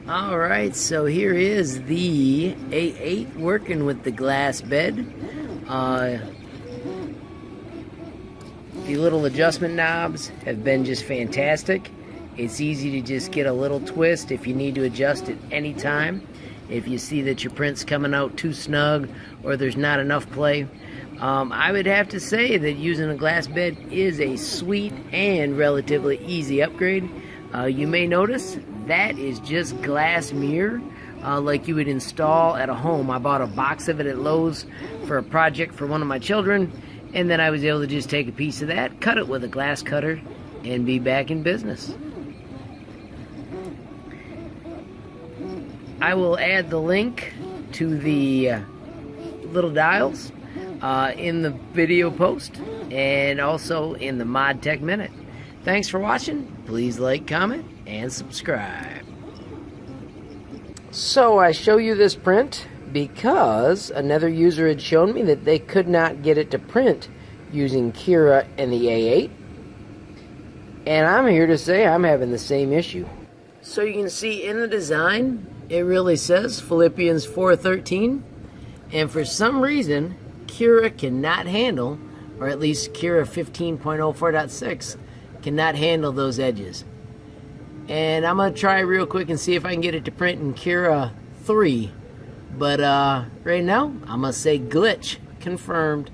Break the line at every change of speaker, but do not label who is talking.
Alright, so here is the A8 working with the glass bed. The little adjustment knobs have been just fantastic. It's easy to just get a little twist if you need to adjust at any time. If you see that your print's coming out too snug or there's not enough play. I would have to say that using a glass bed is a sweet and relatively easy upgrade. You may notice that is just glass mirror like you would install at a home. I bought a box of it at Lowe's for a project for one of my children, and then I was able to just take a piece of that, cut it with a glass cutter, and be back in business. I will add the link to the little dials in the video post and also in the Mod Tech Minute. Thanks for watching. Please like, comment, and subscribe. So I show you this print because another user had shown me that they could not get it to print using Cura and the A8. And I'm here to say I'm having the same issue. So you can see in the design, it really says Philippians 4:13. And for some reason, Cura cannot handle, or at least Cura 15.04.6 cannot handle those edges. And I'm going to try real quick and see if I can get it to print in Cura 3. But right now, I'm going to say glitch confirmed.